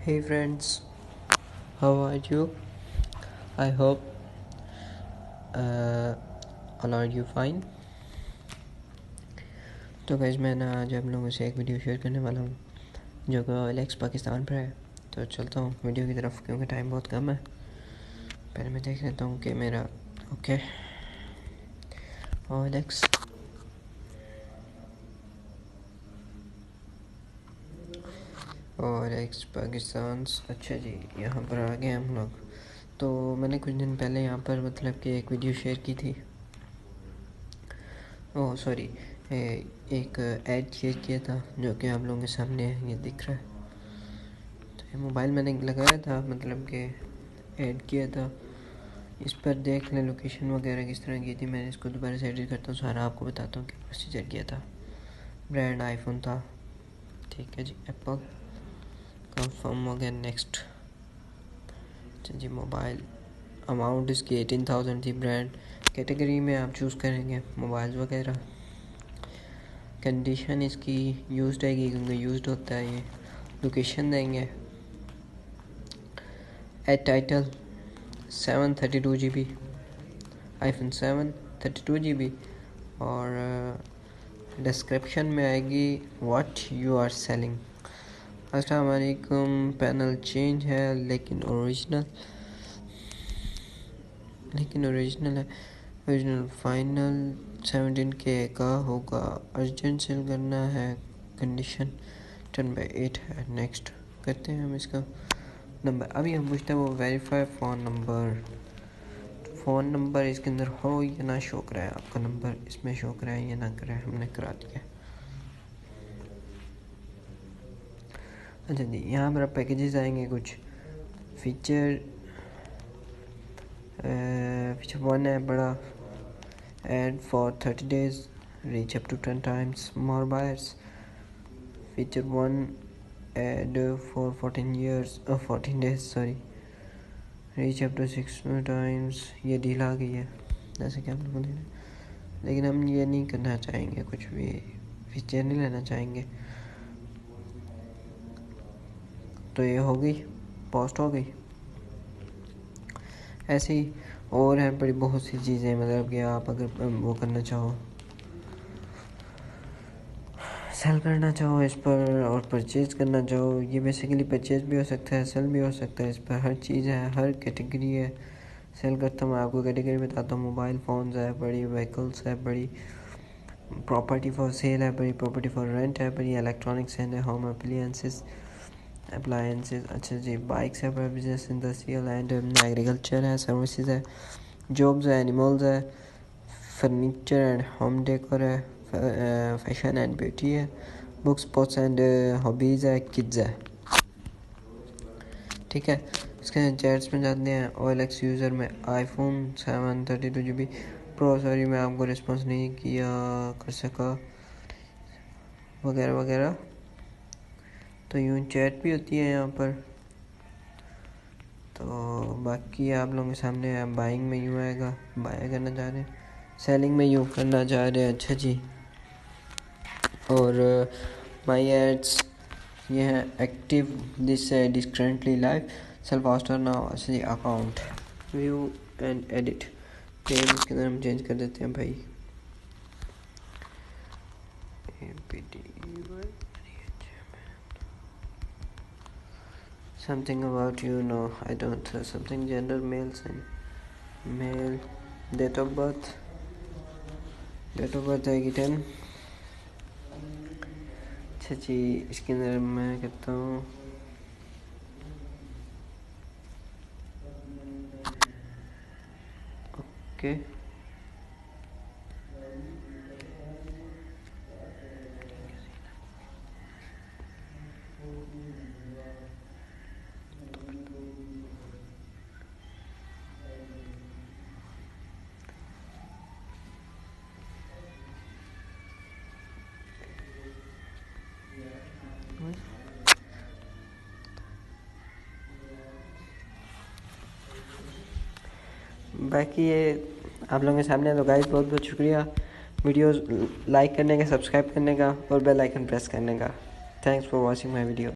Hey friends, how are you? I hope all are you fine. तो guys मैं ना आज आप लोगों से एक वीडियो शेयर करने वाला हूँ जो कि OLX पाकिस्तान पर है। तो चलता हूँ वीडियो की तरफ क्योंकि टाइम बहुत कम है। पहले मैं देख लेता हूँ कि मेरा ओके OLX पाकिस्तान। अच्छा जी, यहाँ पर आ गए हम लोग। तो मैंने कुछ दिन पहले यहाँ पर मतलब कि एक वीडियो शेयर की थी। ओह सॉरी, एक ऐड शेयर किया था जो कि आप लोगों के सामने ये दिख रहा है। तो ये मोबाइल मैंने लगाया था, मतलब कि ऐड किया था। इस पर देख लें लोकेशन वगैरह किस तरह की थी। मैंने इसको दोबारा से एडिट करता हूँ, सारा आपको बताता हूँ कि प्रोसीजर किया था। ब्रांड आईफोन था, ठीक है जी। एप्पल कंफर्म हो गया। नेक्स्ट जी, मोबाइल अमाउंट इसकी 18,000 थी। ब्रांड कैटेगरी में आप चूज़ करेंगे मोबाइल्स वगैरह। कंडीशन इसकी यूज्ड आएगी क्योंकि यूज्ड होता है ये। लोकेशन देंगे। Add title 732 GB iPhone 7 32 GB। और डिस्क्रिप्शन में आएगी व्हाट यू आर सेलिंग। अस्सलाम वालेकुम। पैनल चेंज है लेकिन ओरिजिनल है। ओरिजिनल फाइनल 17K का होगा। अर्जेंट सेल करना है। कंडीशन 10/8 है। नेक्स्ट करते हैं हम इसका नंबर। अभी हम पूछते हैं वो वेरीफाई फ़ोन नंबर इसके अंदर हो या ना शो कराए। आपका नंबर इसमें शो कराए या ना कराए, हमने करा दिया। अच्छा जी, यहाँ पर पैकेजेस आएंगे कुछ फीचर 1 है बड़ा। Ad for 30 days, reach up to 10 times more buyers। Feature 1 ad for 14 days sorry, reach up to 6 times। ये डील आ गई है जैसे कि आप लोगों ने, लेकिन हम ये नहीं करना चाहेंगे, कुछ भी फीचर नहीं लेना चाहेंगे। तो ये हो गई, पोस्ट हो गई। ऐसे ही और हैं बड़ी बहुत सी चीज़ें, मतलब कि आप अगर वो करना चाहो, सेल करना चाहो इस पर और परचेज़ करना चाहो, ये बेसिकली परचेज़ भी हो सकता है, सेल भी हो सकता है। इस पर हर चीज़ है, हर कैटेगरी है। सेल करता हूँ, मैं आपको कैटेगरी बताता हूँ। मोबाइल फ़ोन्स है, बड़ी व्हीकल्स है, बड़ी प्रॉपर्टी फॉर सेल है, बड़ी प्रॉपर्टी फॉर रेंट है, बड़ी इलेक्ट्रॉनिक्स है, होम अप्लायंसेस। अच्छा जी, बाइक्स है, बिजनेस, इंडस्ट्रियल एंड एग्रीकल्चर है, सर्विसेज है, जॉब्स है, एनिमल्स है, फर्नीचर एंड होम डेकोर है, फैशन एंड ब्यूटी है, बुक्स, स्पोर्ट्स एंड हॉबीज़ है, किड्स है। ठीक है, इसके चैट्स में जाते हैं। OLX यूज़र में आईफोन 7 32 GB प्रो, सॉरी मैं आपको रिस्पॉन्स नहीं किया कर सका वगैरह वगैरह। तो यूँ चैट भी होती है यहाँ पर। तो बाकी आप लोगों के सामने बाइंग में यूँ आएगा, बाय करना चाह रहे हैं, सेलिंग में यूँ करना चाह रहे हैं। अच्छा जी, और माई एड्स ये है active, this ad is currently live, sell faster now. अच्छा जी, account view and edit name इसके अंदर हम चेंज कर देते हैं भाई। Something about you, no I don't. Something gender, males and male. Date of birth आएगी 10। अच्छा जी, इसके अंदर मैं कहता हूँ ओके। बाकी ये आप लोगों के सामने। तो गाइस बहुत बहुत शुक्रिया वीडियोस लाइक करने का, सब्सक्राइब करने का और बेल आइकन प्रेस करने का। Thanks for watching my video.